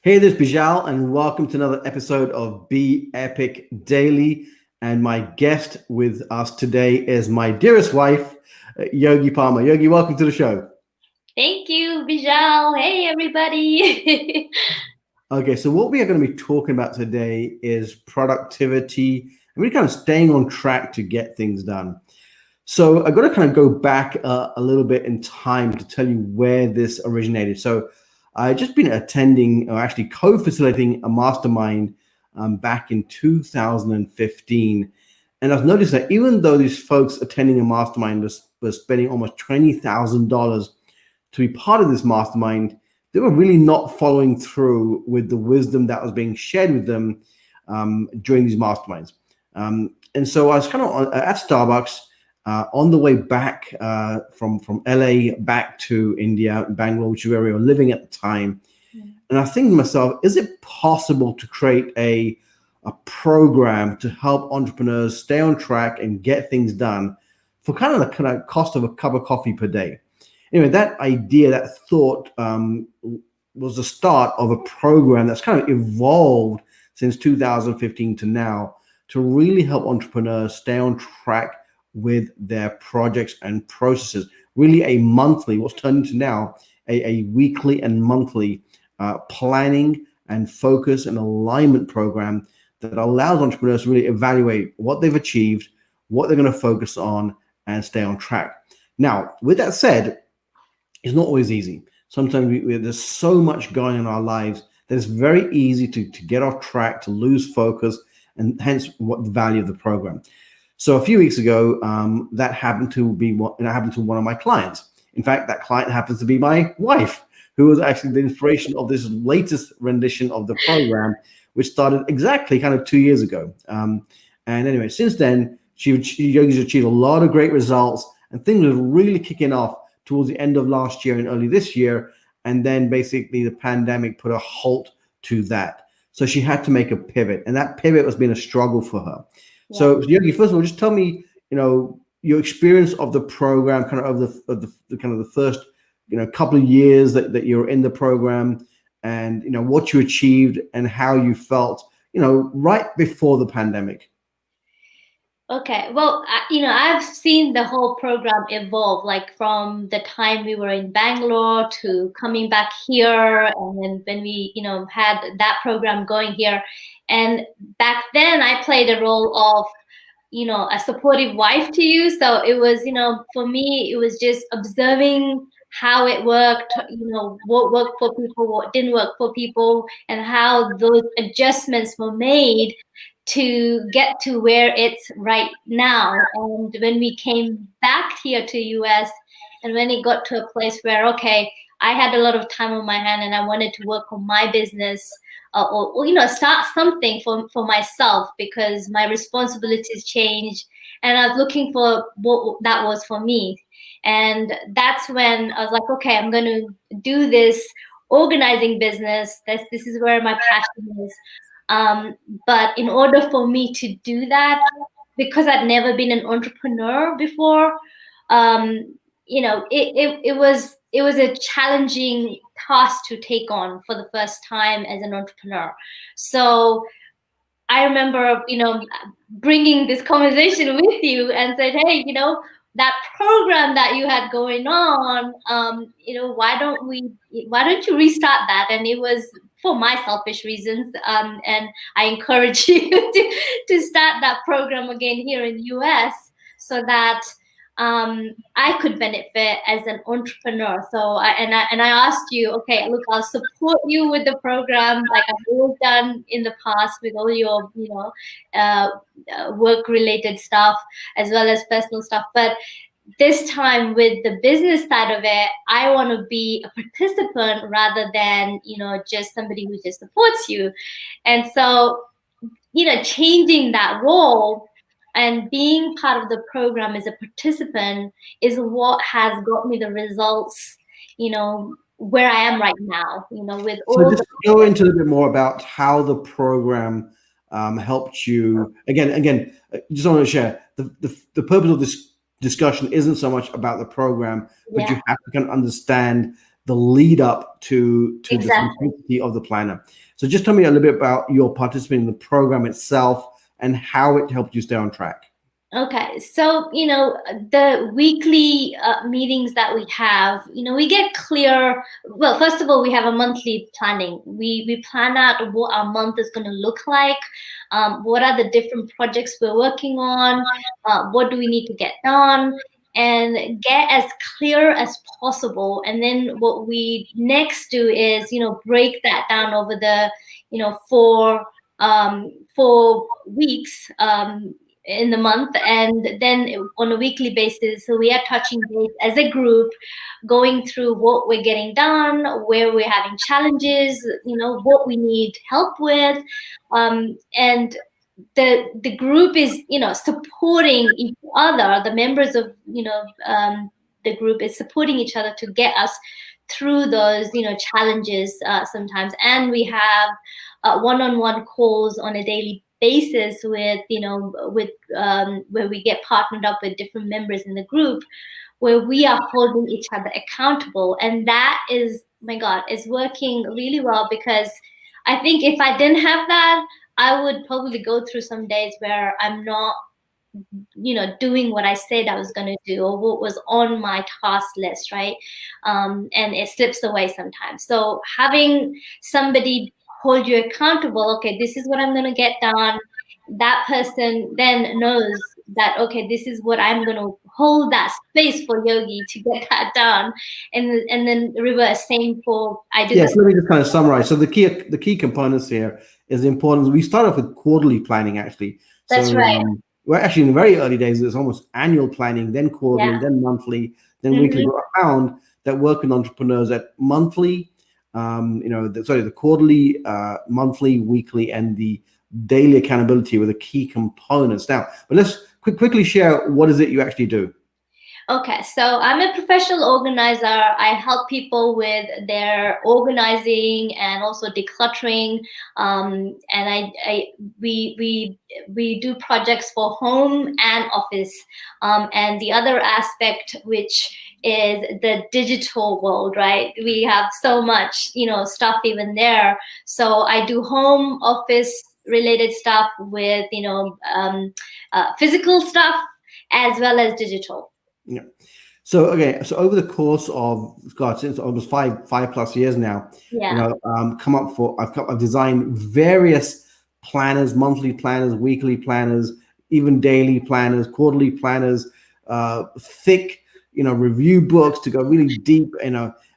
Hey, this is Bijal, and welcome to another episode of Be Epic Daily. And my guest with us today is my dearest wife, Yogi Palmer. Yogi, welcome to the show. Thank you, Bijal. Hey, everybody. Okay, so what we are going to be talking about today is productivity and really kind of staying on track to get things done. So I've got to kind of go back a little bit in time to tell you where this originated. So I've just been attending, or actually co-facilitating a mastermind back in 2015. And I've noticed that even though these folks attending a mastermind were spending almost $20,000 to be part of this mastermind, they were really not following through with the wisdom that was being shared with them during these masterminds. And so I was kind of at Starbucks on the way back from LA back to India, Bangalore, which is where we were living at the time. And I think to myself, is it possible to create a program to help entrepreneurs stay on track and get things done for kind of the kind of cost of a cup of coffee per day? Anyway, that idea, that thought was the start of a program that's kind of evolved since 2015 to now to really help entrepreneurs stay on track with their projects and processes. Really a monthly, what's turned into now a weekly and monthly planning and focus and alignment program that allows entrepreneurs to really evaluate what they've achieved, what they're going to focus on, and stay on track. Now, with that said, it's not always easy. Sometimes there's so much going on in our lives that it's very easy to get off track, to lose focus, and hence what the value of the program. So a few weeks ago, that happened to one of my clients. In fact, that client happens to be my wife, who was actually the inspiration of this latest rendition of the program, which started exactly kind of 2 years ago. And anyway, since then, Yogi's achieved a lot of great results, and things were really kicking off towards the end of last year and early this year. And then basically the pandemic put a halt to that. So she had to make a pivot, and that pivot has been a struggle for her. Yeah. So Yogi, first of all, just tell me, your experience of the program, kind of the first, couple of years that you're in the program, and what you achieved and how you felt, right before the pandemic. Okay. Well, I've seen the whole program evolve, like from the time we were in Bangalore to coming back here, and then when we, had that program going here. And back then, I played a role of, a supportive wife to you. So it was, for me, it was just observing how it worked, what worked for people, what didn't work for people, and how those adjustments were made to get to where it's right now. And when we came back here to US, and when it got to a place where, okay, I had a lot of time on my hand and I wanted to work on my business, or start something for myself, because my responsibilities changed and I was looking for what that was for me. And that's when I was like, okay, I'm going to do this organizing business. This is where my passion is. But in order for me to do that, because I'd never been an entrepreneur before, it was a challenging task to take on for the first time as an entrepreneur. So I remember, bringing this conversation with you and said, hey, that program that you had going on, why don't you restart that? And it was for my selfish reasons. And I encourage you to start that program again here in the US, so that I could benefit as an entrepreneur. So I asked you, okay, look, I'll support you with the program like I've always done in the past with all your, work related stuff as well as personal stuff. But this time with the business side of it, I want to be a participant rather than, just somebody who just supports you. And so, changing that role and being part of the program as a participant is what has got me the results, where I am right now, with So all just go into a little bit more about how the program helped you. Again, just want to share the purpose of this discussion isn't so much about the program, but yeah. you have to kind of understand the lead up to the Exactly. simplicity of the planner. So just tell me a little bit about your participation in the program itself and how it helped you stay on track. Okay, so the weekly meetings that we have, we get clear. Well, first of all, we have a monthly planning. We plan out what our month is going to look like. What are the different projects we're working on? What do we need to get done? And get as clear as possible. And then what we next do is, break that down over the, 4 weeks. In the month, and then on a weekly basis, so we are touching base as a group, going through what we're getting done, where we're having challenges, what we need help with, and the group is supporting each other. The members of the group is supporting each other to get us through those challenges sometimes. And we have one-on-one calls on a daily basis with where we get partnered up with different members in the group, where we are holding each other accountable. And that is, my God, is working really well, because I think if I didn't have that, I would probably go through some days where I'm not doing what I said I was going to do, or what was on my task list, right? And it slips away sometimes. So having somebody hold you accountable, okay, this is what I'm going to get done. That person then knows that, okay, this is what I'm going to hold that space for Yogi to get that done. And then reverse, same for I do. Yes, let me just kind of summarize. So the key components here is the importance. We start off with quarterly planning, actually. That's So right. we're actually in the very early days. It's almost annual planning, then quarterly, Yeah. then monthly, then weekly. But I found that working entrepreneurs at monthly, the quarterly, monthly, weekly, and the daily accountability were the key components. Now, but let's quickly share what is it you actually do. Okay, so I'm a professional organizer. I help people with their organizing and also decluttering. And we do projects for home and office. And the other aspect, which is the digital world, right? We have so much, stuff even there. So I do home office related stuff with, physical stuff as well as digital. Yeah. So okay, so over the course of God, since almost five plus years now, Yeah. I've designed various planners, monthly planners, weekly planners, even daily planners, quarterly planners, thick, review books to go really deep,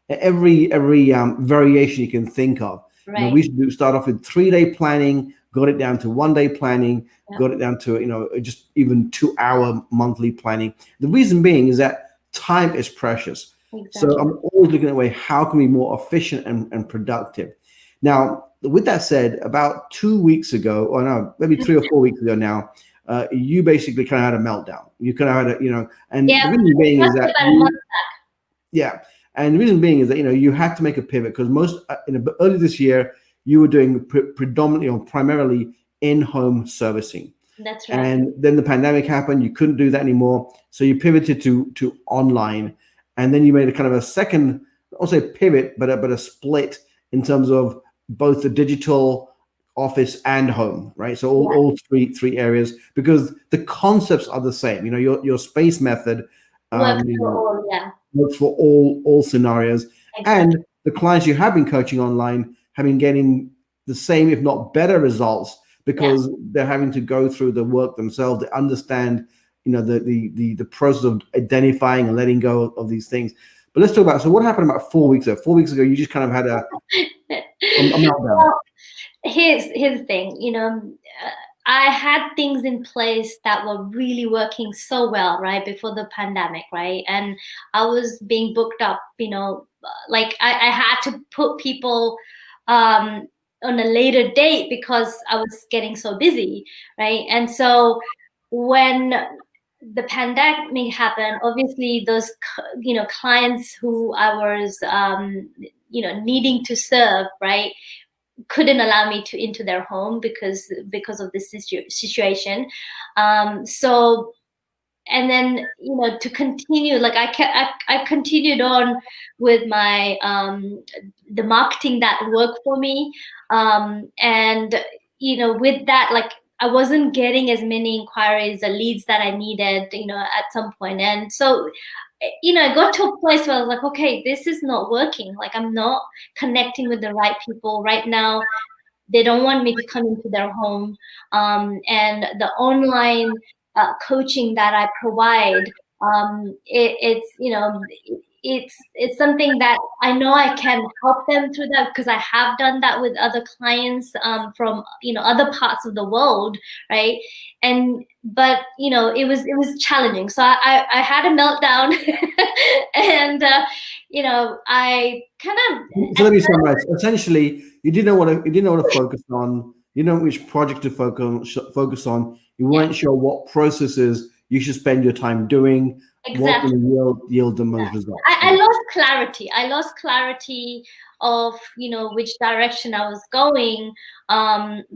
every variation you can think of. Right. We should start off with 3-day planning, got it down to 1-day planning, Yeah. got it down to just even 2-hour monthly planning. The reason being is that time is precious. Exactly. So I'm always looking at a way, how can we be more efficient and productive? Now, with that said, about 2 weeks ago, or no, maybe 3 or 4 weeks ago now, you basically kind of had a meltdown. You kind of had and Yeah, the reason being is that about a month yeah, and the reason being is that you had to make a pivot, because most early this year you were doing predominantly or primarily in-home servicing. That's right. And then the pandemic happened. You couldn't do that anymore, so you pivoted to online, and then you made a kind of a second, I'll say pivot, but a split in terms of both the digital, office, and home, right? So all three areas, because the concepts are the same. Your space method Works for all, yeah. works for all scenarios, Exactly. and the clients you have been coaching online have been getting the same, if not better, results, because they're having to go through the work themselves. They understand, the process of identifying and letting go of these things. But let's talk about, so what happened about 4 weeks ago? 4 weeks ago, you just kind of had a meltdown. Well, here's the thing, I had things in place that were really working so well, right, before the pandemic, right? And I was being booked up, like I had to put people on a later date because I was getting so busy, right? And so when the pandemic happened, obviously those clients who I was needing to serve, right, couldn't allow me to into their home because of this situation. So and then, you know, to continue, like I continued on with my the marketing that worked for me, and you know, with that, like I wasn't getting as many inquiries or leads that I needed, you know, at some point. And so, you know, I got to a place where I was like, okay, this is not working. Like I'm not connecting with the right people right now. They don't want me to come into their home. And the online coaching that I provide, it's, you know, it's something that I know I can help them through that, because I have done that with other clients from, you know, other parts of the world, right? And but you know, it was challenging. So I had a meltdown, and you know, I kind of So let me summarize. Essentially, you didn't know what to focus on. You didn't know which project to focus on. You weren't sure what processes you should spend your time doing. What exactly. will yield the most results. I lost clarity. I lost clarity of, you know, which direction I was going,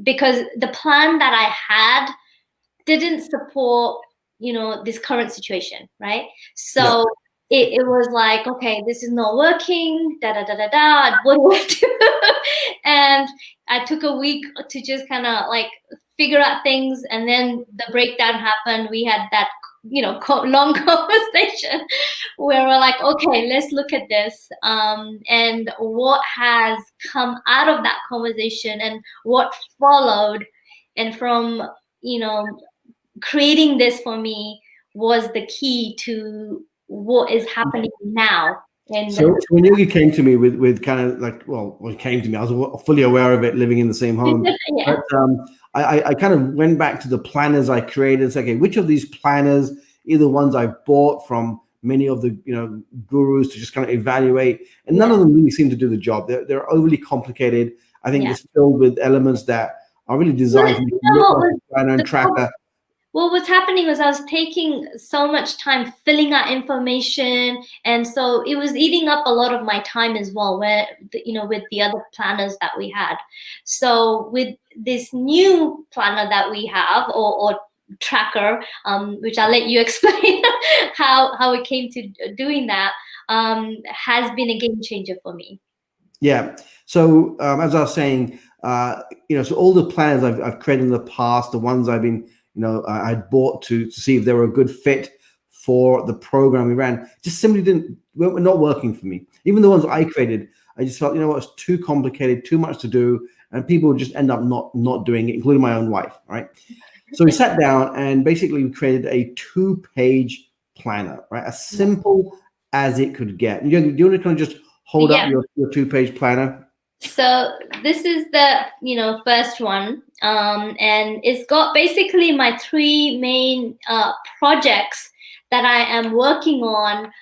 because the plan that I had didn't support, you know, this current situation, right? Yeah. So it was like, okay, this is not working, da da da da da. What do I do? And I took a week to just kind of like figure out things, and then the breakdown happened. We had that, you know, long conversation where we're like, okay, let's look at this, and what has come out of that conversation and what followed, and from, you know, creating this for me was the key to what is happening now. And So when Yogi came to me with kind of like, well, when he came to me, I was fully aware of it, living in the same home. yeah, But I kind of went back to the planners I created. It's okay, which of these planners, either ones I've bought from many of the, you know, gurus to just kind of evaluate, and none of them really seem to do the job. They're overly complicated. I think it's filled with elements that are really designed to you know look what like was a planner and tracker. what was happening was I was taking so much time filling out information, and so it was eating up a lot of my time as well, where, you know, with the other planners that we had. So with this new planner that we have, or tracker, which I'll let you explain how it came to doing that, has been a game changer for me. Yeah. So as I was saying, you know, so all the planners I've created in the past, the ones I've been, you know, I'd bought to see if they were a good fit for the program we ran, just simply were not working for me. Even the ones I created, I just felt, you know what, it's too complicated, too much to do, and people would just end up not doing it, including my own wife. Right. So we sat down and basically we created a 2-page planner, right? As simple as it could get. Do you want to kind of just hold up Yeah. your 2-page planner? So this is the, you know, first one, and it's got basically my 3 main projects that I am working on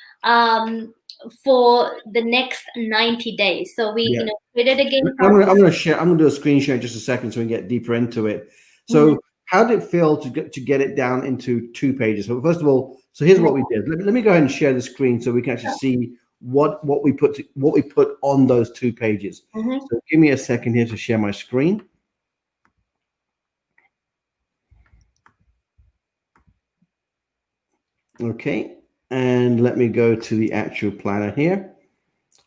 for the next 90 days. So we, Yeah. you know, created a game I'm plan. gonna share. I'm gonna do a screen share in just a second so we can get deeper into it. Mhm. So how did it feel to get it down into 2 pages? So first of all, so here's what we did. Let me go ahead and share the screen so we can actually see what we put on those 2 pages. Mhm. So give me a second here to share my screen. Okay, and let me go to the actual planner here.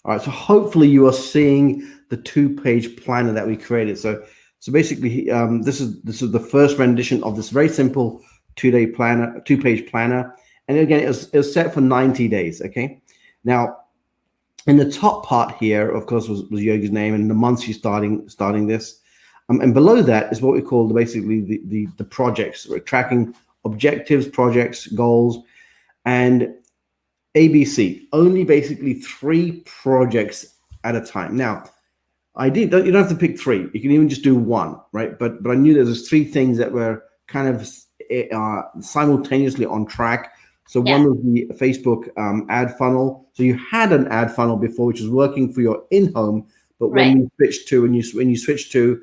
All right, so hopefully you are seeing the 2-page planner that we created. So basically, this is the first rendition of this very simple 2-page planner, and again, it's set for 90 days. Okay, now in the top part here, of course, was Yogi's name and the month she's starting this, and below that is what we call basically the projects. We're tracking objectives, projects, goals, and ABC, only basically 3 projects at a time. Now, you don't have to pick 3. You can even just do 1, right? But I knew there was 3 things that were kind of simultaneously on track. So one was the Facebook ad funnel. So you had an ad funnel before, which was working for your in-home, but when you switched to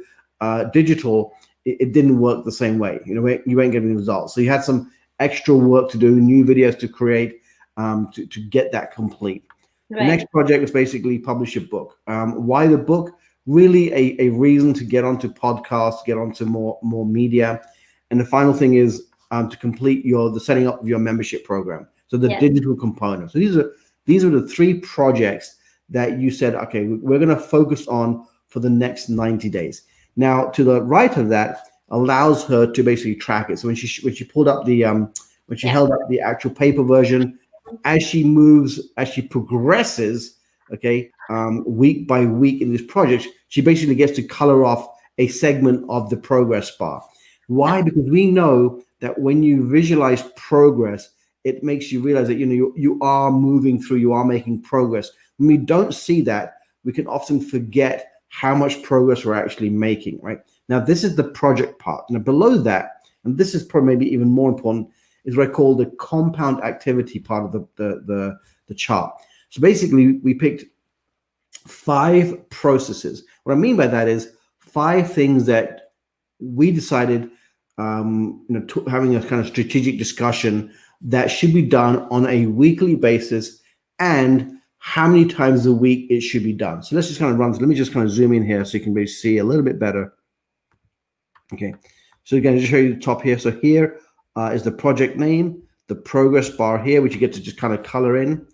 digital, it didn't work the same way. You know, you weren't getting results. So you had some extra work to do, new videos to create, to get that complete. The next project was basically publish a book. Why the book? Really a reason to get onto podcasts, get onto more media. And the final thing is to complete the setting up of your membership program. So the Yeah. digital component. So these are the 3 projects that you said, okay, we're going to focus on for the next 90 days. Now, to the right of that allows her to basically track it. So when she pulled up when she held up the actual paper version, as she progresses, okay, week by week in this project, she basically gets to color off a segment of the progress bar. Why? Because we know that when you visualize progress, it makes you realize that you are moving through, you are making progress. When we don't see that, we can often forget how much progress we're actually making, right? Now, this is the project part. Now, below that, and this is probably maybe even more important, is what I call the compound activity part of the chart. So basically, we picked 5 processes. What I mean by that is 5 things that we decided, having a kind of strategic discussion that should be done on a weekly basis, and how many times a week it should be done. So let's just kind of let me just kind of zoom in here so you can maybe see a little bit better. Okay, so again, just show you the top here. So here is the project name, the progress bar here, which you get to just kind of color in.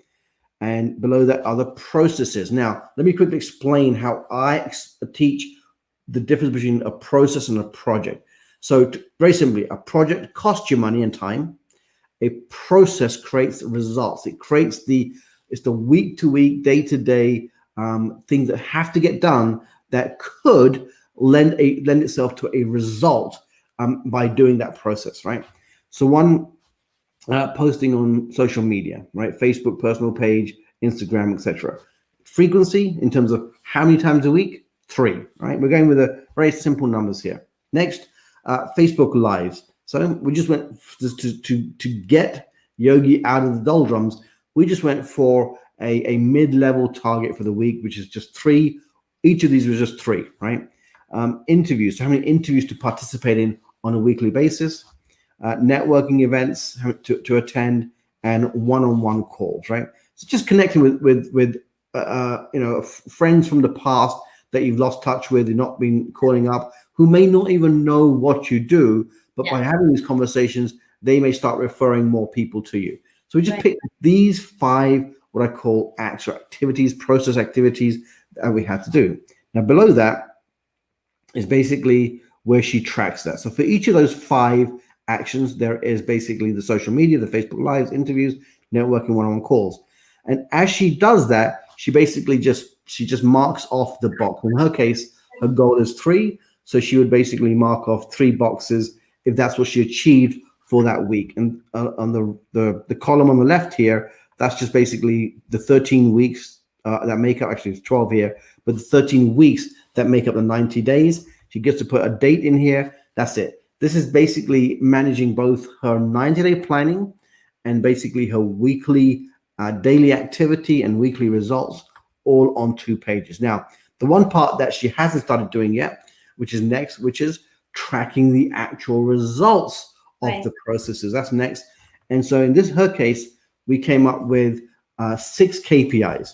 And below that are the processes. Now, let me quickly explain how I teach the difference between a process and a project. So very simply, a project costs you money and time. A process creates results. It creates it's the week-to-week, day-to-day things that have to get done that could lend itself to a result by doing that process, right? So one, posting on social media, right? Facebook personal page, Instagram, etc. Frequency in terms of how many times a week? 3, right? We're going with a very simple numbers here. Next, Facebook Lives. So we just went to get Yogi out of the doldrums. We just went for a mid-level target for the week, which is just 3. Each of these was just 3, right? Interviews. So how many interviews to participate in on a weekly basis? Networking events to attend, and one-on-one calls, right? So just connecting with friends from the past that you've lost touch with, you've not been calling up, who may not even know what you do, but by having these conversations, they may start referring more people to you. So we just picked these 5, what I call acts or activities, process activities that we had to do. Now below that is basically where she tracks that. So for each of those 5 actions, there is basically the social media, the Facebook Lives, interviews, networking, one-on-one calls. And as she does that, she basically just marks off the box. In her case, her goal is 3. So she would basically mark off 3 boxes if that's what she achieved for that week. And on the column on the left here, that's just basically the 13 weeks that make up, actually it's 12 here, but the 13 weeks that make up the 90 days. She gets to put a date in here. That's it. This is basically managing both her 90-day planning and basically her weekly daily activity and weekly results all on 2 pages. Now, the one part that she hasn't started doing yet, which is next, which is tracking the actual results of the processes. That's next. And so in her case, we came up with 6 KPIs.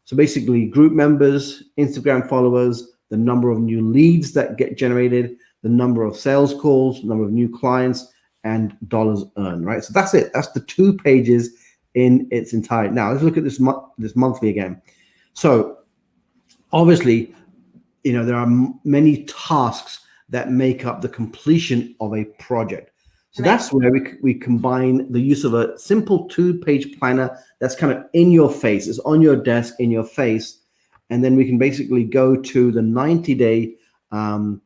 So basically group members, Instagram followers, the number of new leads that get generated, the number of sales calls, number of new clients, and dollars earned, right? So that's it. That's the 2 pages in its entirety. Now let's look at this monthly again. So obviously, there are many tasks that make up the completion of a project. So that's where we combine the use of a simple 2-page planner that's kind of in your face. It's on your desk, in your face. And then we can basically go to the 90-day, her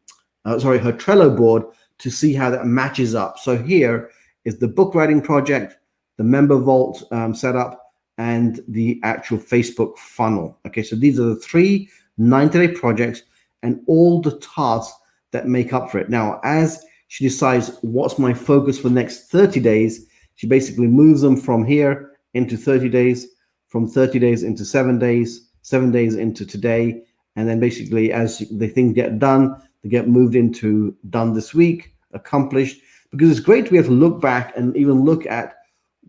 Trello board to see how that matches up. So here is the book writing project, the member vault setup, and the actual Facebook funnel. Okay, so these are the 3 90-day projects and all the tasks that make up for it. Now, as she decides what's my focus for the next 30 days, she basically moves them from here into 30 days, from 30 days into 7 days, 7 days into today. And then basically as the things get done, they get moved into done this week, accomplished, because it's great to be able to look back and even look at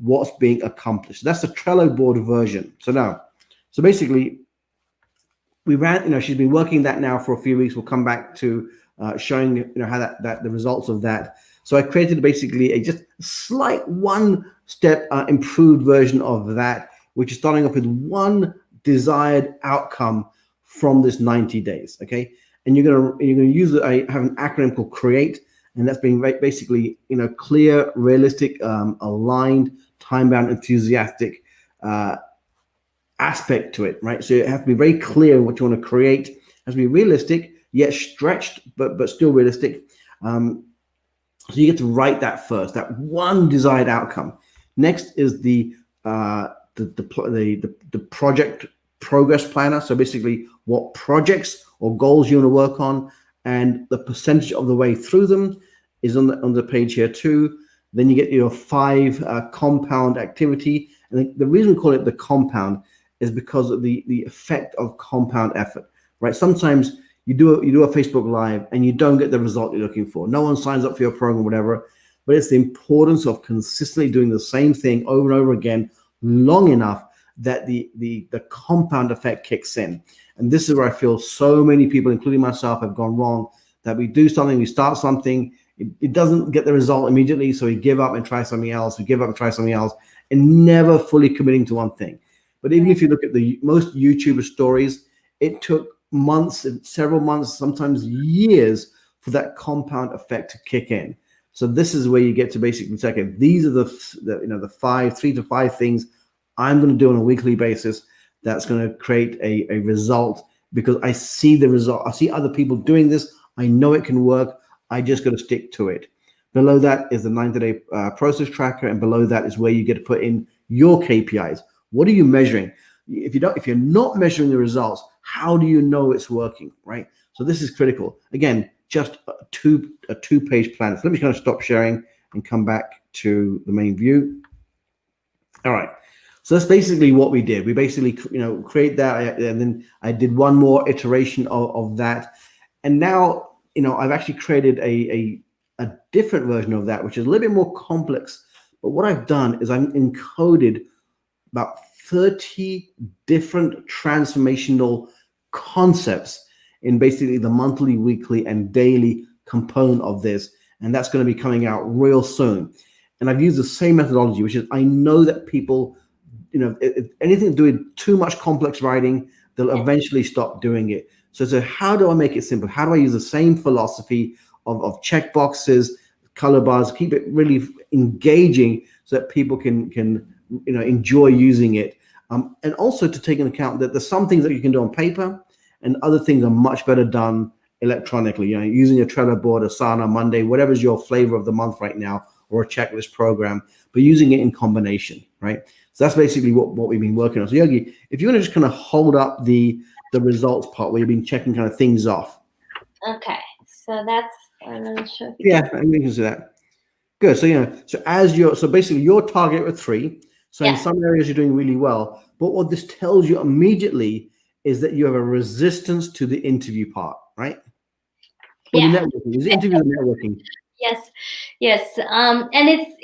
what's being accomplished. That's the Trello board version. So basically we ran, she's been working that now for a few weeks. We'll come back to showing how that the results of that. So I created basically a just slight one step improved version of that, which is starting off with one desired outcome from this 90 days. Okay. And you're gonna use it. I have an acronym called CREATE, and that's being basically, clear, realistic, aligned, time bound, enthusiastic aspect to it, right? So you have to be very clear what you want to create. It has to be realistic, yet stretched, but still realistic. So you get to write that first, that one desired outcome. Next is the project progress planner. So basically, what projects or goals you want to work on, and the percentage of the way through them is on the page here too. Then you get your 5 compound activity, and the reason we call it the compound is because of the effect of compound effort, right? Sometimes you do a Facebook Live and you don't get the result you're looking for. No one signs up for your program, whatever. But it's the importance of consistently doing the same thing over and over again, long enough that the compound effect kicks in. And this is where I feel so many people, including myself, have gone wrong. That we do something, we start something, it doesn't get the result immediately, so we give up and try something else. We give up and try something else, and never fully committing to one thing. But even if you look at the most YouTuber stories, it took months, several months, sometimes years for that compound effect to kick in. So this is where you get to basically say, okay, these are the 3 to 5 things I'm going to do on a weekly basis that's going to create a result, because I see the result. I see other people doing this. I know it can work. I just got to stick to it. Below that is the 90-day process tracker, and below that is where you get to put in your KPIs. What are you measuring? If you're not measuring the results, how do you know it's working, right? So this is critical. Again, just a two-page plan. So let me kind of stop sharing and come back to the main view. All right. So that's basically what we did. We basically, create that, and then I did one more iteration of that, and now, I've actually created a different version of that, which is a little bit more complex. But what I've done is I've encoded about 30 different transformational concepts in basically the monthly, weekly, and daily component of this. And that's going to be coming out real soon. And I've used the same methodology, which is I know that people, anything to do with too much complex writing, they'll eventually stop doing it. So how do I make it simple? How do I use the same philosophy of check boxes, color bars, keep it really engaging so that people can enjoy using it, and also to take into account that there's some things that you can do on paper, and other things are much better done electronically. Using a Trello board, Asana, Monday, whatever's your flavor of the month right now, or a checklist program, but using it in combination, right? So that's basically what we've been working on. So Yogi, if you want to just kind of hold up the results part where you've been checking kind of things off. Okay, so that's, I'm not sure. Yeah, I mean, you can see that. Good. So so basically your target with 3. So in some areas you're doing really well, but what this tells you immediately is that you have a resistance to the interview part, right? Or the networking. Is the interview networking? Yes. And it's,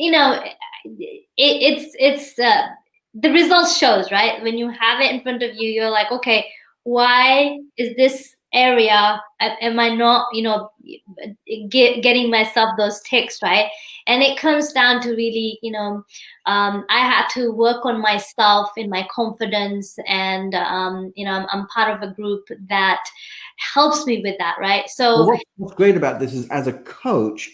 it's the results shows, right? When you have it in front of you, you're like, okay, why is this area, am I not, getting myself those ticks, right? And it comes down to really, I had to work on myself in my confidence, and I'm part of a group that helps me with that, right? So what's great about this is, as a coach,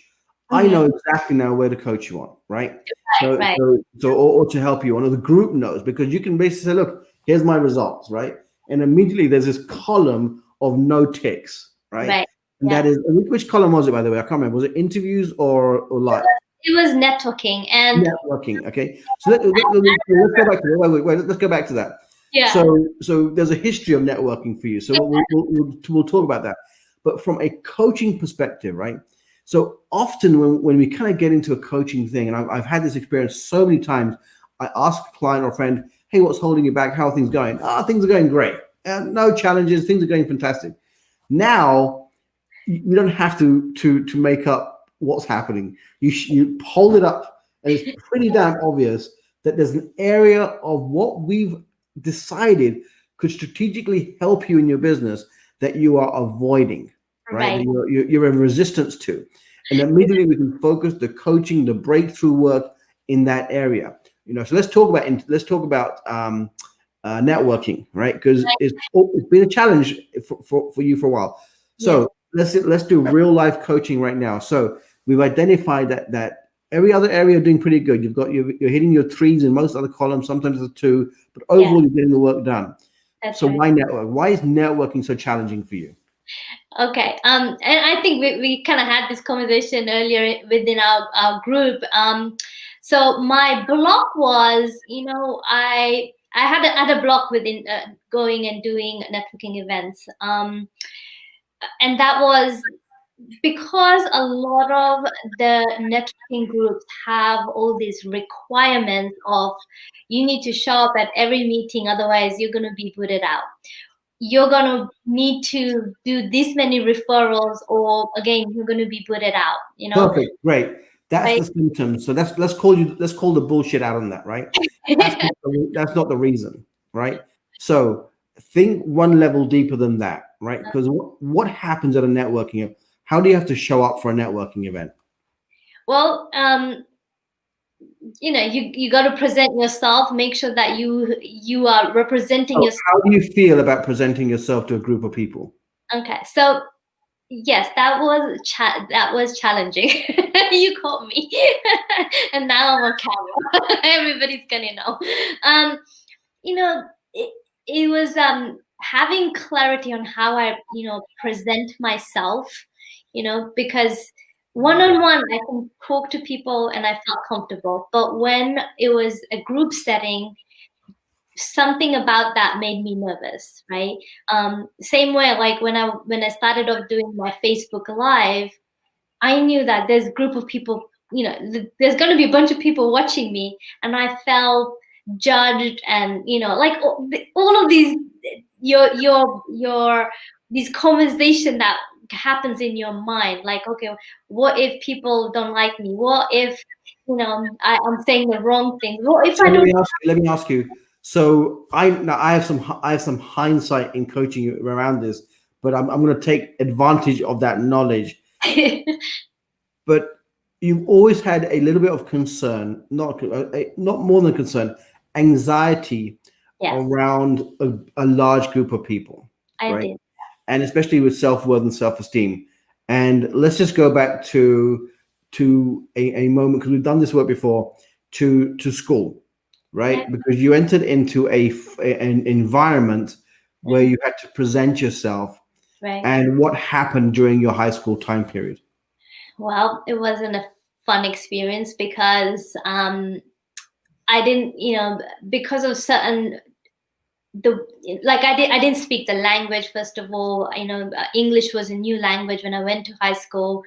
I know exactly now where to coach you on, right? Right. Or to help you on, or the group knows, because you can basically say, look, here's my results, right? And immediately there's this column of no ticks, right? And that is, which column was it, by the way? I can't remember. Was it interviews or live? It was networking. And networking. Okay. So let's go back to that. Wait, let's go back to that. Yeah. So there's a history of networking for you. So we'll talk about that. But from a coaching perspective, right? So often when we kind of get into a coaching thing, and I've had this experience so many times, I ask a client or friend, hey, what's holding you back? How are things going? Things are going great. No challenges. Things are going fantastic. Now, you don't have to make up what's happening. You hold it up, and it's pretty damn obvious that there's an area of what we've decided could strategically help you in your business that you are avoiding, right? You're in resistance to. and immediately we can focus the coaching, the breakthrough work in that area. So let's talk about networking, right? Because it's been a challenge for you for a while. Yes. So let's do real life coaching right now. So we've identified that every other area you're doing pretty good. You're hitting your threes in most other columns, sometimes it's a two, but overall you're getting the work done. That's So right. why network? Why is networking so challenging for you? Okay. And I think we kind of had this conversation earlier within our group. So my block was, I had a block within going and doing networking events. And that was because a lot of the networking groups have all these requirements of you need to show up at every meeting, otherwise you're going to be booted out. You're going to need to do this many referrals, or again, you're going to be booted out, Perfect. Great. That's right? the symptom. So let's call the bullshit out on that, right? That's not the reason, right? So think one level deeper than that, right? Because what happens at a networking event? How do you have to show up for a networking event? Well, you got to present yourself, make sure that you are representing So yourself. how do you feel about presenting yourself to a group of people? Okay, so yes, that was challenging. You caught me, and now I'm on camera. Everybody's gonna know. Um, it, it was having clarity on how I present myself. Because one on one I can talk to people and I felt comfortable, but when it was a group setting, something about that made me nervous, right? Same way, like when I started off doing my Facebook Live, I knew that there's a group of people, there's going to be a bunch of people watching me, and I felt judged, and like all of these, your these conversation that happens in your mind, like, okay, what if people don't like me? What if I'm saying the wrong thing? What if So I don't? let me ask you. So I have some hindsight in coaching you around this, but I'm going to take advantage of that knowledge. But you've always had a little bit of concern, not more than concern, anxiety Yes, around a large group of people, I right? did. And especially with self-worth and self-esteem. And let's just go back to a moment, because we've done this work before, to school, Yeah. right? Because you entered into an environment where Mhm. you had to present yourself. Right. And what happened during your high school time period? Well, it wasn't a fun experience because I didn't, because of certain the like I didn't speak the language. First of all, English was a new language when I went to high school.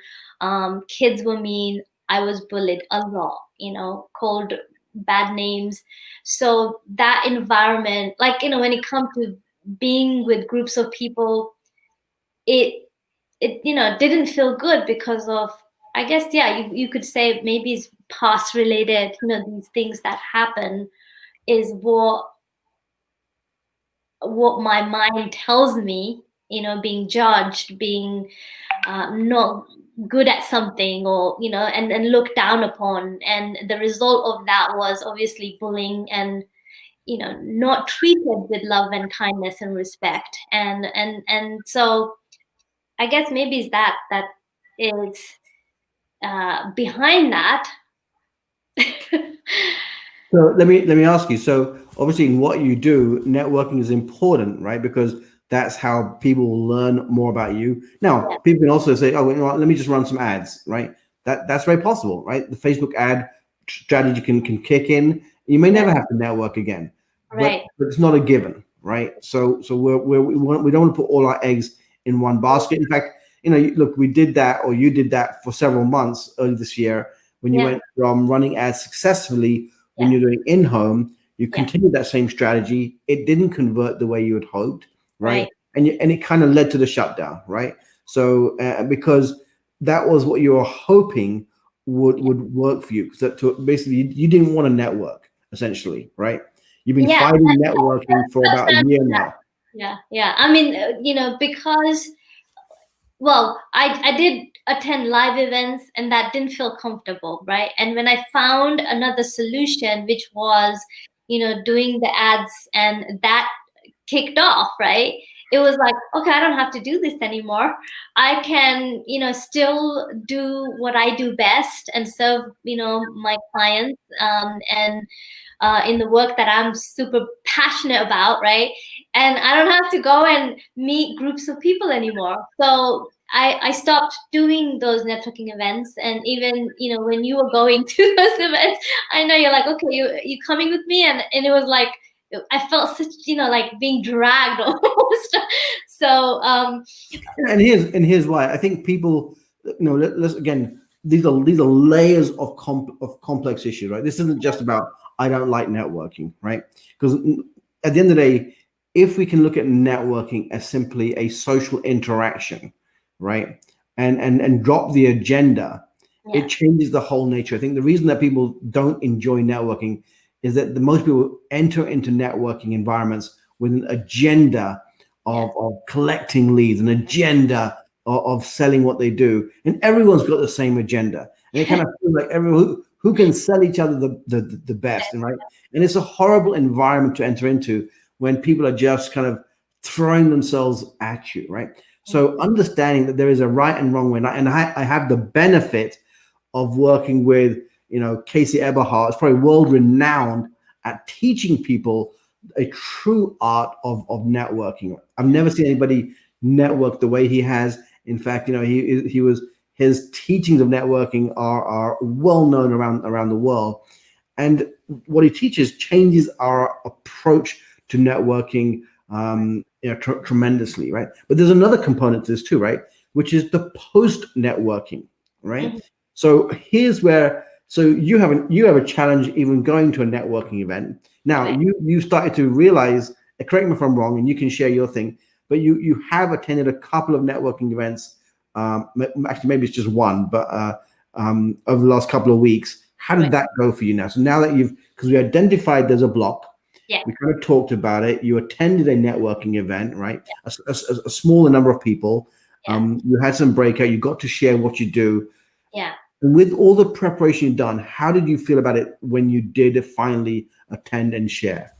Kids were mean. I was bullied a lot. Called bad names. So that environment, like, when it comes to being with groups of people, it didn't feel good because of, I guess, yeah, you could say maybe it's past related, these things that happen is what my mind tells me, being judged, being not good at something, or and looked down upon, and the result of that was obviously bullying, and not treated with love and kindness and respect, and so I guess maybe it's that is behind that. So let me ask you. So obviously, in what you do, networking is important, right? Because that's how people will learn more about you. Now, Yeah, people can also say, "Oh, let me just run some ads," right? That's very possible, right? The Facebook ad strategy can kick in. You may yeah, never have to network again, right, but it's not a given, right? So we don't want to put all our eggs in one basket. In fact, look, we did that, or you did that for several months early this year when you yeah, went from running ads successfully when yeah, you're doing in-home, you yeah, continued that same strategy. It didn't convert the way you had hoped, right? right, And it kind of led to the shutdown, right? So because that was what you were hoping would work for you. So basically, you didn't want to network, essentially, right? You've been yeah. fighting networking for about a year That. now. Yeah, yeah. I mean, because, well, I did. attend live events, and that didn't feel comfortable, right? And when I found another solution, which was, doing the ads, and that kicked off, right? It was like, okay, I don't have to do this anymore. I can, still do what I do best and serve, my clients, and in the work that I'm super passionate about, right? And I don't have to go and meet groups of people anymore. So I stopped doing those networking events. And even, when you were going to those events, I know you're like, okay, you coming with me? And it was like, I felt such, like being dragged almost. So, and here's why. I think people, let's again, these are layers of complex issues, right? This isn't just about I don't like networking, right? Because at the end of the day, if we can look at networking as simply a social interaction, right, and drop the agenda, yeah, it changes the whole nature. I think the reason that people don't enjoy networking is that the most people enter into networking environments with an agenda yeah, of collecting leads, an agenda of selling what they do, and everyone's got the same agenda, and it kind of feels like everyone who can sell each other the best, and right, and it's a horrible environment to enter into when people are just kind of throwing themselves at you, right? So understanding that there is a right and wrong way, and I have the benefit of working with, Casey Eberhardt is probably world renowned at teaching people a true art of networking. I've never seen anybody network the way he has. In fact, he was his teachings of networking are well known around the world, and what he teaches changes our approach to networking, tremendously, right? But there's another component to this too, right? Which is the post networking, right? Mhm. So here's where, so you have a challenge even going to a networking event. Now Right. you started to realize, correct me if I'm wrong, and you can share your thing, but you have attended a couple of networking events. Actually, maybe it's just one, but over the last couple of weeks, how did Right. that go for you now? So now that because we identified there's a block, Yeah. we kind of talked about it. You attended a networking event, right? A smaller number of people. Yeah. You had some breakout. You got to share what you do. Yeah. And with all the preparation you've done, how did you feel about it when you did finally attend and share?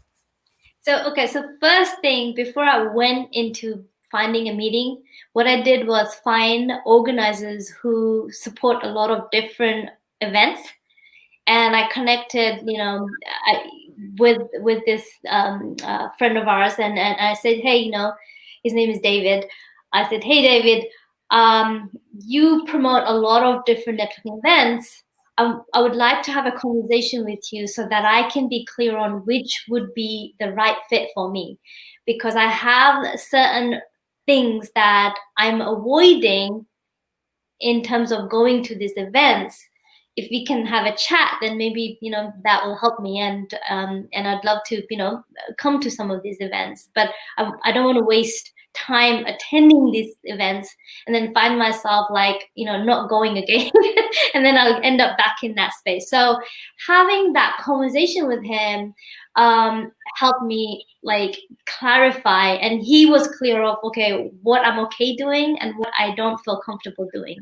So, okay, so first thing, before I went into finding a meeting, what I did was find organizers who support a lot of different events. And I connected, with this friend of ours, and I said, hey, his name is David. I said, hey, David, you promote a lot of different networking events. I would like to have a conversation with you so that I can be clear on which would be the right fit for me, because I have certain things that I'm avoiding in terms of going to these events. If we can have a chat, then maybe that will help me, and I'd love to come to some of these events. But I don't want to waste time attending these events and then find myself like not going again, and then I'll end up back in that space. So having that conversation with him helped me like clarify, and he was clear of okay, what I'm okay doing and what I don't feel comfortable doing.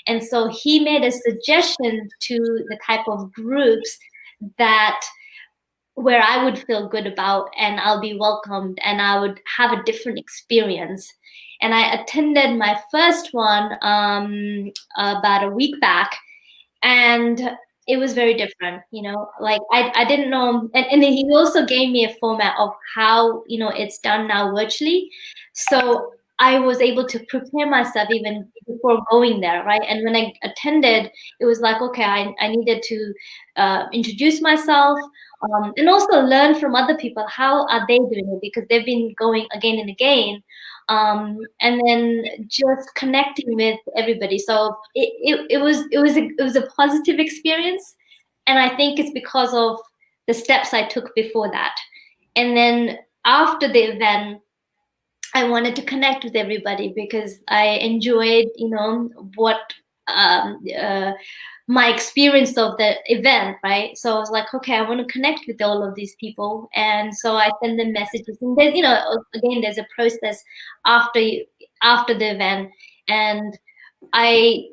And so he made a suggestion to the type of groups that where I would feel good about, and I'll be welcomed, and I would have a different experience. And I attended my first one about a week back, and it was very different. Like I didn't know, and then he also gave me a format of how it's done now virtually. So I was able to prepare myself even before going there, right? And when I attended, it was like, okay, I needed to introduce myself, and also learn from other people. How are they doing it? Because they've been going again and again. And then just connecting with everybody. So it was a positive experience, and I think it's because of the steps I took before that. And then after the event, I wanted to connect with everybody because I enjoyed, what um, uh, my experience of the event, right? So I was like, okay, I want to connect with all of these people, and so I send them messages. And there's, again, there's a process after after the event, and I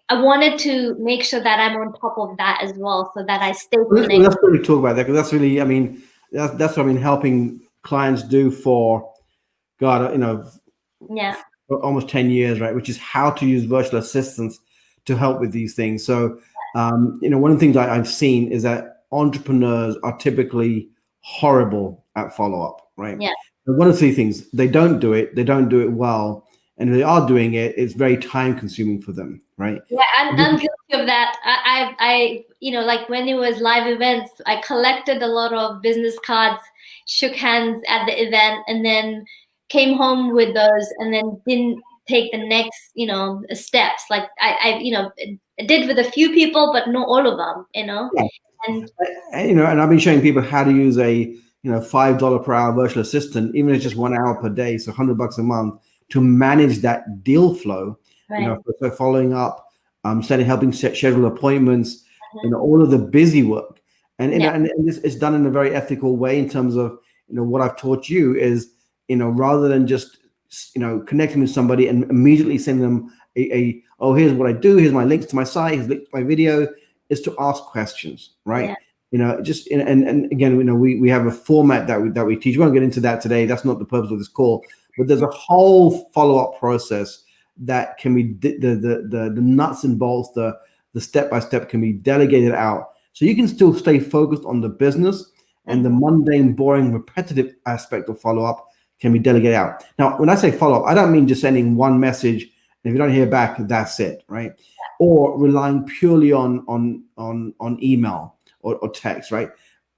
I wanted to make sure that I'm on top of that as well, so that I stay connected. Let's really talk about that, because that's really, I mean, that's what I've been helping clients do for, God, Yeah. for almost 10 years, right? Which is how to use virtual assistants to help with these things. So, one of the things I've seen is that entrepreneurs are typically horrible at follow-up, right? Yeah. But one of the three things, they don't do it well. And if they are doing it, it's very time consuming for them, right? Yeah, I'm guilty of that. I like when it was live events, I collected a lot of business cards, shook hands at the event, and then came home with those, and then didn't take the next, steps. Like I did with a few people, but not all of them, Yeah. And And I've been showing people how to use a $5 per hour virtual assistant, even if it's just 1 hour per day, so $100 a month, to manage that deal flow. right. So following up, helping schedule appointments, Mhm. all of the busy work, and Yeah. and this is done in a very ethical way in terms of what I've taught you is rather than just connecting with somebody and immediately sending them oh, here's what I do, here's my links to my site, here's links to my video, is to ask questions, right? Yeah. Just and again, we have a format that we teach. We won't get into that today. That's not the purpose of this call. But there's a whole follow-up process that can be the nuts and bolts, the step-by-step can be delegated out. So you can still stay focused on the business, and the mundane, boring, repetitive aspect of follow-up can be delegated out. Now, when I say follow-up, I don't mean just sending one message, and if you don't hear back, that's it, right? Or relying purely on email or text, right?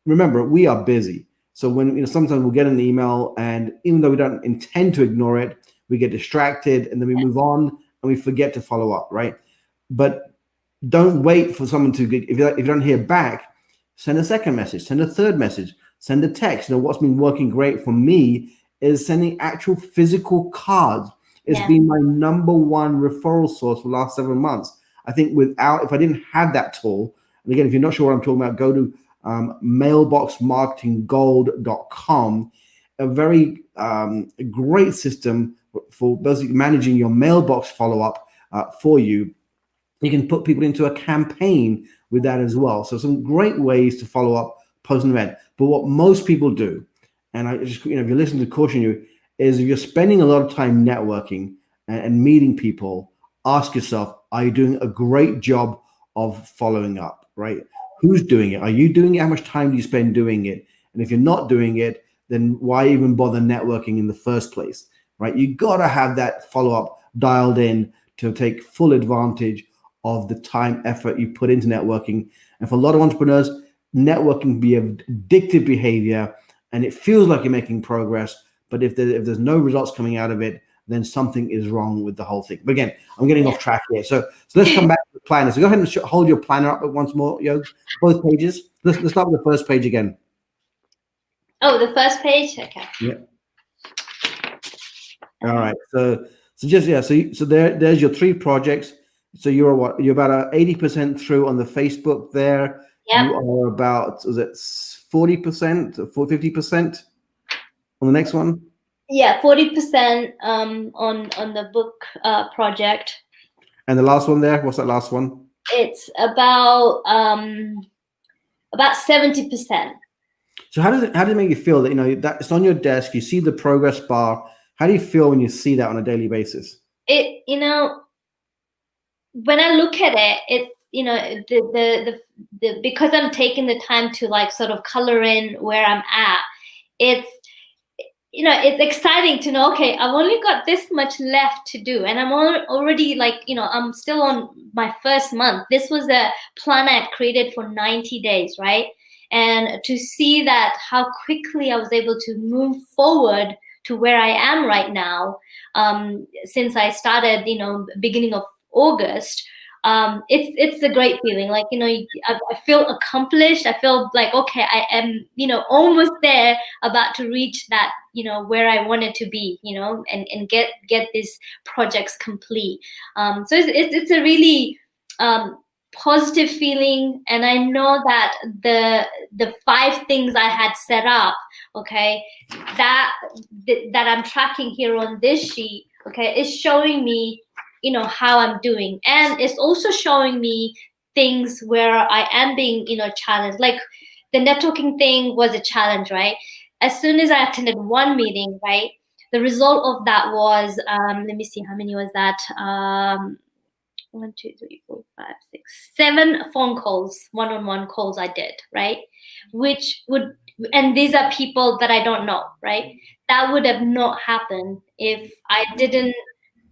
Remember, we are busy. So when sometimes we'll get an email, and even though we don't intend to ignore it, we get distracted, and then we move on and we forget to follow up, right? But don't wait for someone to get, if you don't hear back, send a second message, send a third message, send a text. What's been working great for me is sending actual physical cards. It's been my number one referral source for the last 7 months. I think if I didn't have that tool, and again, if you're not sure what I'm talking about, go to mailboxmarketinggold.com, a very great system for basically managing your mailbox follow-up for you. You can put people into a campaign with that as well. So some great ways to follow up post an event. But what most people do, and I just, if you listen to caution you, is if you're spending a lot of time networking and meeting people, ask yourself, are you doing a great job of following up, right? Who's doing it? Are you doing it? How much time do you spend doing it? And if you're not doing it, then why even bother networking in the first place, right? You got to have that follow-up dialed in to take full advantage of the time, effort you put into networking. And for a lot of entrepreneurs, networking can be an addictive behavior, and it feels like you're making progress. But if there's no results coming out of it, then something is wrong with the whole thing. But again, I'm getting off track here. So let's come back to the planner. So go ahead and hold your planner up once more, Yogs, both pages. Let's start with the first page again. Oh, the first page? Okay. Yeah. All right. So there's your 3 projects. So you're what? You're about 80% through on the Facebook there. Yep. You are about, is it 40% or 50% on the next one? Yeah, 40% on the book project. And the last one there, what's that last one? It's about 70%. So how does it make you feel that that it's on your desk, you see the progress bar? How do you feel when you see that on a daily basis? It when I look at it, it's the because I'm taking the time to like sort of color in where I'm at. It's it's exciting to know, okay, I've only got this much left to do, and I'm already like, I'm still on my first month. This was a plan I had created for 90 days, right? And to see that how quickly I was able to move forward to where I am right now, since I started, beginning of August, it's a great feeling. Like, I feel accomplished. I feel like, okay, I am, almost there, about to reach that, where I wanted to be, and get these projects complete. So it's a really positive feeling, and I know that the 5 things I had set up, okay, that I'm tracking here on this sheet, okay, is showing me how I'm doing. And it's also showing me things where I am being, challenged. Like the networking thing was a challenge, right? As soon as I attended one meeting, right, the result of that was, let me see, how many was that? 1, 2, 3, 4, 5, 6, 7 phone calls, one-on-one calls I did, right? Which would, and these are people that I don't know, right? That would have not happened if I didn't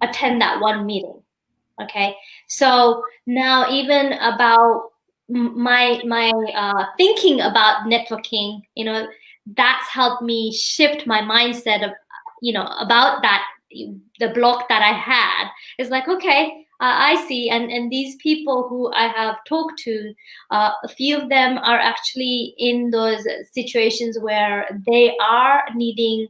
attend that one meeting. Okay, so now even about my thinking about networking, that's helped me shift my mindset of, about that, the block that I had. It's like, okay, I see, and these people who I have talked to, a few of them are actually in those situations where they are needing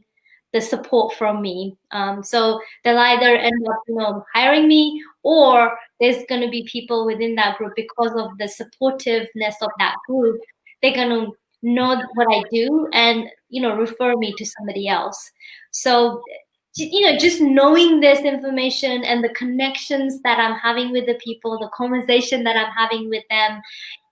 the support from me. So they'll either end up, hiring me, or there's going to be people within that group, because of the supportiveness of that group, they're going to know what I do and, refer me to somebody else. So, just knowing this information and the connections that I'm having with the people, the conversation that I'm having with them,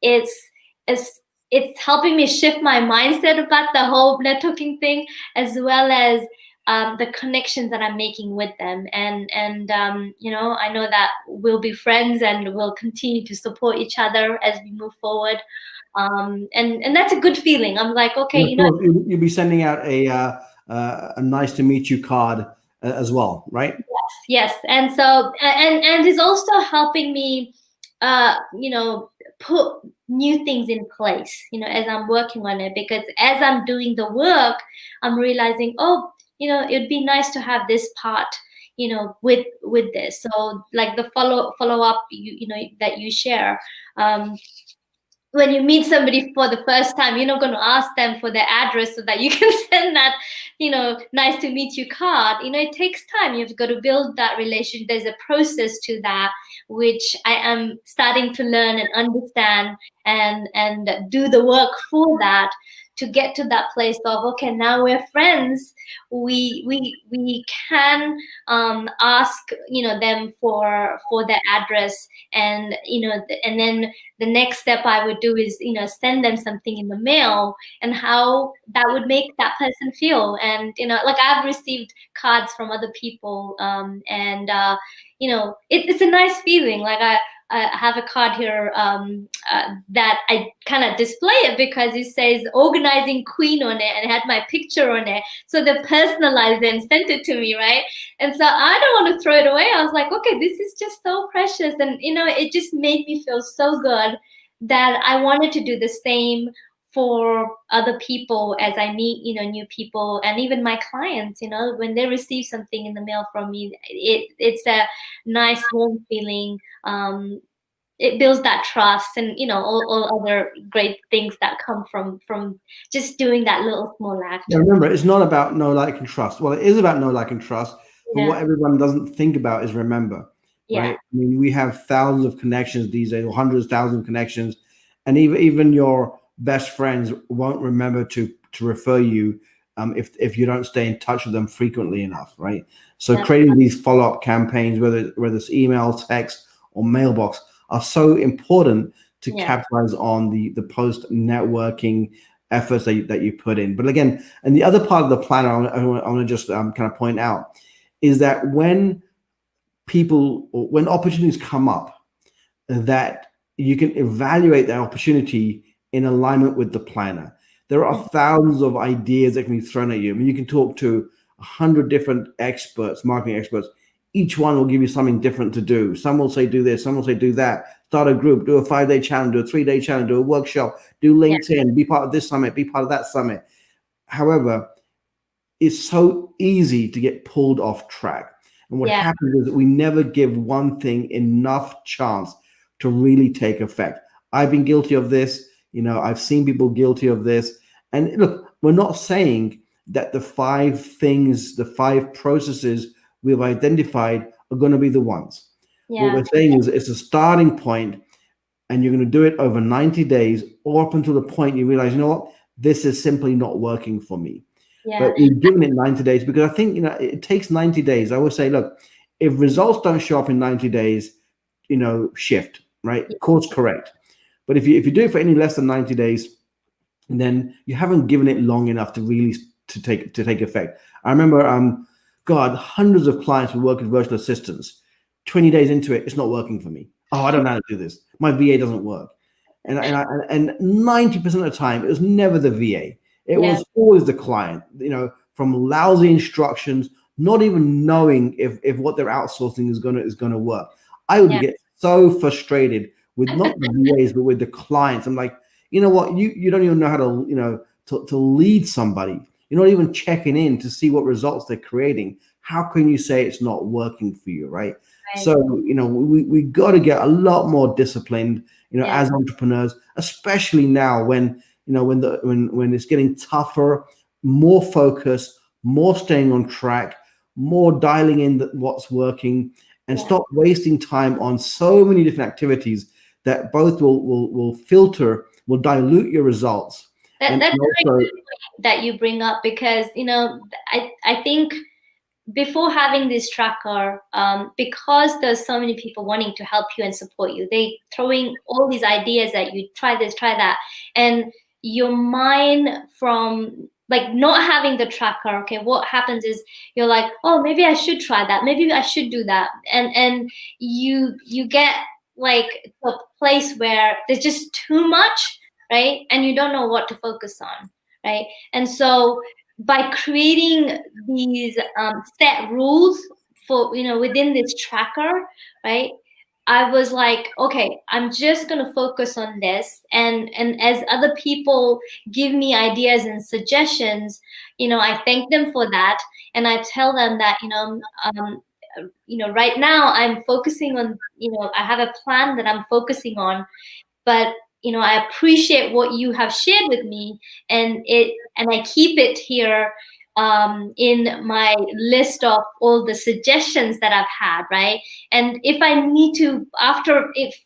it's, it's, it's helping me shift my mindset about the whole networking thing, as well as the connections that I'm making with them. And I know that we'll be friends and we'll continue to support each other as we move forward. And that's a good feeling. I'm like, okay, And of course, you'll be sending out a nice to meet you card as well, right? Yes. And so, and it's also helping me, put new things in place, as I'm working on it, because as I'm doing the work, I'm realizing, oh, it'd be nice to have this part, with this. So like the follow up, that you share, when you meet somebody for the first time, you're not going to ask them for their address so that you can send that, nice to meet you card. It takes time. You've got to build that relationship. There's a process to that, which I am starting to learn and understand, and do the work for that, to get to that place of, okay, now we're friends. We can ask, them for their address, and and then the next step I would do is, send them something in the mail, and how that would make that person feel. And, like I've received cards from other people, and, it's a nice feeling. Like I have a card here, that I kind of display it because it says organizing queen on it, and it had my picture on it. So they personalized it and sent it to me, right? And so I don't want to throw it away. I was like, okay, this is just so precious. And, it just made me feel so good that I wanted to do the same for other people as I meet, new people, and even my clients, when they receive something in the mail from me, it's a nice warm feeling. It builds that trust, and all other great things that come from just doing that little small act. Yeah, remember, it's not about know, like, and trust. Well, it is about know, like, and trust, but Yeah. what everyone doesn't think about is remember, Yeah. right? I mean, we have thousands of connections these days, or hundreds of thousands of connections, and even your best friends won't remember to refer you if you don't stay in touch with them frequently enough, right? So Yeah. creating these follow-up campaigns, whether it's email, text, or mailbox, are so important to Yeah. capitalize on the post networking efforts that you put in. But again, and the other part of the plan I want to just kind of point out is that when opportunities come up, that you can evaluate that opportunity in alignment with the planner. There are thousands of ideas that can be thrown at you. I mean, you can talk to 100 different experts, marketing experts. Each one will give you something different to do. Some will say do this, some will say do that. Start a group, do a 5-day challenge, do a 3-day challenge, do a workshop, do LinkedIn, be part of this summit, be part of that summit. However, it's so easy to get pulled off track. And what happens is that we never give one thing enough chance to really take effect. I've been guilty of this. I've seen people guilty of this. And look, we're not saying that the 5 things, the 5 processes we've identified are going to be the ones. What we're saying is it's a starting point, and you're going to do it over 90 days, or up until the point you realize, what, this is simply not working for me. Yeah. But we've given it 90 days because I think, it takes 90 days. I would say, look, if results don't show up in 90 days, shift, right? Course correct. But if you do it for any less than 90 days, then you haven't given it long enough to really to take effect. I remember, God, hundreds of clients would work with virtual assistants. 20 days into it, it's not working for me. Oh, I don't know how to do this. My VA doesn't work. And 90% of the time, it was never the VA. It was always the client, from lousy instructions, not even knowing if what they're outsourcing is gonna work. I would get so frustrated with not the VAs, but with the clients. I'm like, you know what? You don't even know how to lead somebody. You're not even checking in to see what results they're creating. How can you say it's not working for you, right? So, we got to get a lot more disciplined, as entrepreneurs, especially now when it's getting tougher, more focus, more staying on track, more dialing in what's working, and stop wasting time on so many different activities that both will filter, will dilute your results. That's a very good point that you bring up, because I think before having this tracker, because there's so many people wanting to help you and support you, they throwing all these ideas at you, try this, try that, and your mind, from like not having the tracker, okay, what happens is you're like, oh, maybe I should try that, maybe I should do that, and you get like to a place where there's just too much, right? And you don't know what to focus on, right? And so by creating these set rules for within this tracker, right, I was like, okay, I'm just going to focus on this, and as other people give me ideas and suggestions, I thank them for that, and I tell them that right now I'm focusing on, I have a plan that I'm focusing on, but I appreciate what you have shared with me, and I keep it here in my list of all the suggestions that I've had, right? And if I need to,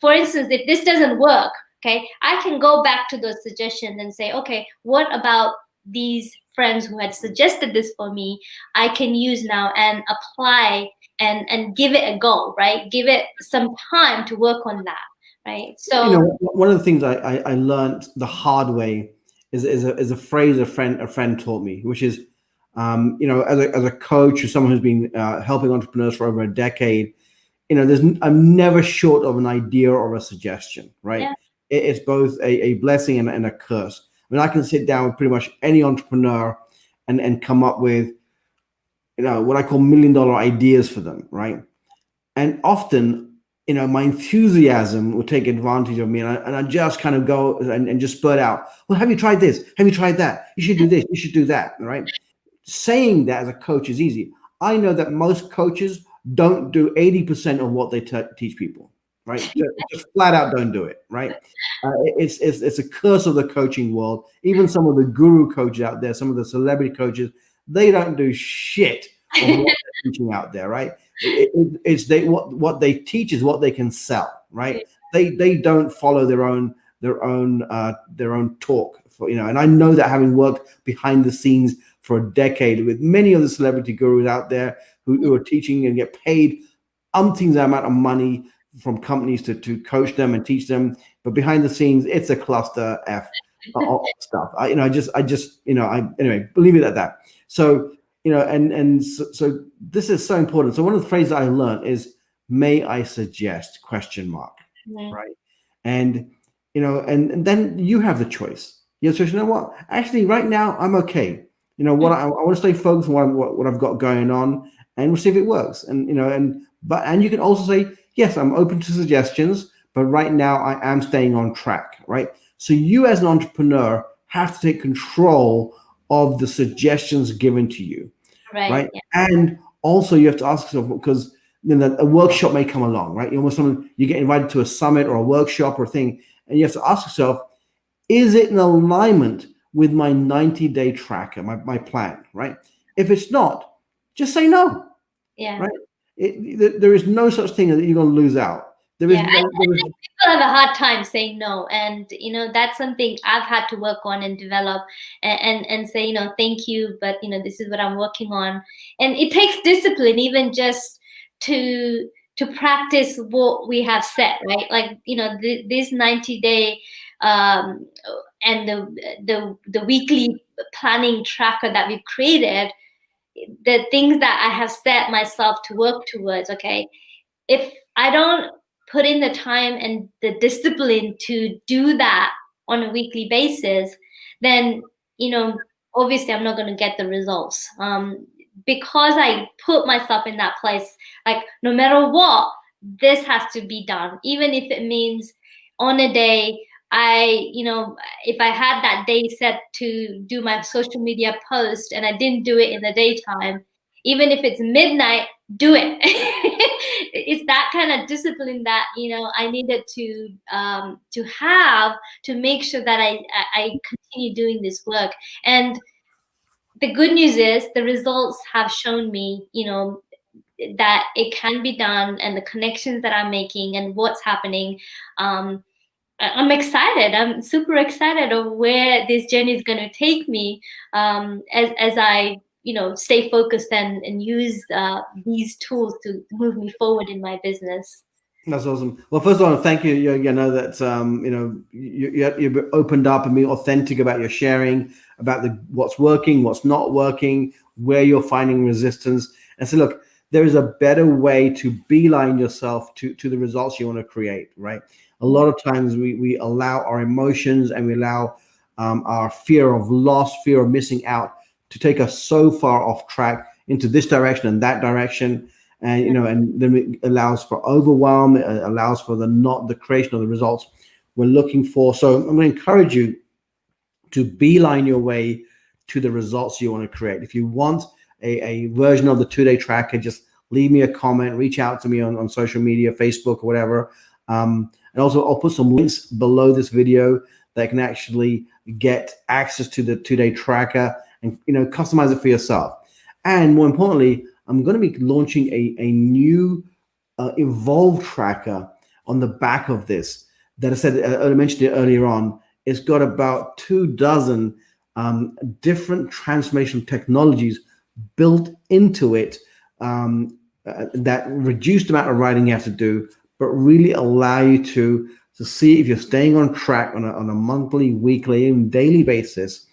for instance, if this doesn't work, okay, I can go back to those suggestions and say, okay, what about these friends who had suggested this for me, I can use now and apply and give it a go, right? Give it some time to work on that. Right. So one of the things I learned the hard way is a phrase a friend taught me, which is, as a coach or someone who's been helping entrepreneurs for over a decade, I'm never short of an idea or a suggestion, right? Yeah. It's both a blessing and a curse. I mean, I can sit down with pretty much any entrepreneur and come up with, what I call $1 million ideas for them, right? And often, my enthusiasm will take advantage of me, and I just kind of go and just spurt out, well, have you tried this? Have you tried that? You should do this. You should do that, right? Saying that as a coach is easy. I know that most coaches don't do 80% of what they teach people, right? Just flat out don't do it, right? It's a curse of the coaching world. Even some of the guru coaches out there, some of the celebrity coaches, they don't do shit of what they're teaching out there, right? What they teach is what they can sell, right? They don't follow their own talk, and I know that, having worked behind the scenes for a decade with many of the celebrity gurus out there who are teaching and get paid umpteen amount of money from companies to coach them and teach them, but behind the scenes it's a cluster F stuff. Anyway, believe it at that. So so this is so important. So one of the phrases I learned is, may I suggest ? Right? And and then you have the choice. So you know what? Actually, right now I'm okay. I want to stay focused on what I've got going on, and we'll see if it works. And you can also say, yes, I'm open to suggestions, but right now I am staying on track, right? So you as an entrepreneur have to take control of the suggestions given to you, right? Yeah. And also you have to ask yourself, because a workshop may come along, right? You get invited to a summit or a workshop or thing, and you have to ask yourself, is it in alignment with my 90-day tracker, my plan, right? If it's not, just say no. Yeah. Right? There is no such thing that you're going to lose out. I think people have a hard time saying no, and that's something I've had to work on and develop, and say thank you, but this is what I'm working on, and it takes discipline, even just to practice what we have set, right? Like, this 90-day and the weekly planning tracker that we've created, the things that I have set myself to work towards, okay? If I don't put in the time and the discipline to do that on a weekly basis, then, obviously I'm not going to get the results. Because I put myself in that place, like, no matter what, this has to be done, even if it means on a day, if I had that day set to do my social media post and I didn't do it in the daytime, even if it's midnight, do it. It's that kind of discipline that I needed to have to make sure that I continue doing this work. And the good news is the results have shown me, that it can be done, and the connections that I'm making and what's happening. I'm excited. I'm super excited of where this journey is going to take me, as I stay focused and use these tools to move me forward in my business. That's awesome. Well, first of all, thank you. You know that you opened up and being authentic about your sharing about what's working, what's not working, where you're finding resistance, and so look, there is a better way to beeline yourself to the results you want to create. Right? A lot of times we allow our emotions and we allow our fear of loss, fear of missing out, to take us so far off track into this direction and that direction. And and then it allows for overwhelm. It allows for the creation of the results we're looking for. So I'm going to encourage you to beeline your way to the results you want to create. If you want a version of the 2-day tracker, just leave me a comment, reach out to me on social media, Facebook or whatever. And also I'll put some links below this video that can actually get access to the 2-day tracker and customize it for yourself. And more importantly, I'm going to be launching a new Evolve tracker on the back of this that I mentioned it earlier on. It's got about 24 different transformation technologies built into it that reduced amount of writing you have to do, but really allow you to see if you're staying on track on a monthly, weekly, even daily basis.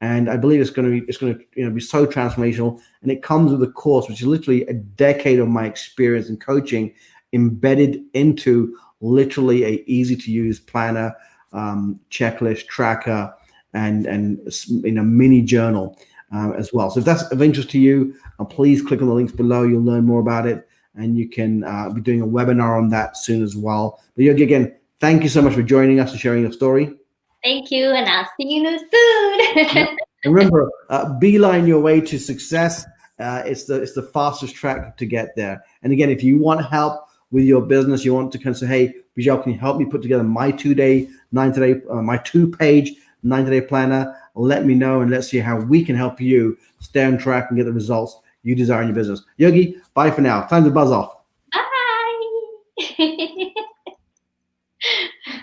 And I believe it's going to be so transformational. And it comes with a course, which is literally a decade of my experience in coaching, embedded into literally a easy to use planner, checklist, tracker, and mini journal as well. So if that's of interest to you, please click on the links below. You'll learn more about it, and you can be doing a webinar on that soon as well. But again, thank you so much for joining us and sharing your story. Thank you, and I'll see you soon. Remember, beeline your way to success. It's the fastest track to get there. And again, if you want help with your business, you want to kind of say, hey, Bijal, can you help me put together my 2-day, my 2-page 90-day planner? Let me know, and let's see how we can help you stay on track and get the results you desire in your business. Yogi, bye for now. Time to buzz off. Bye.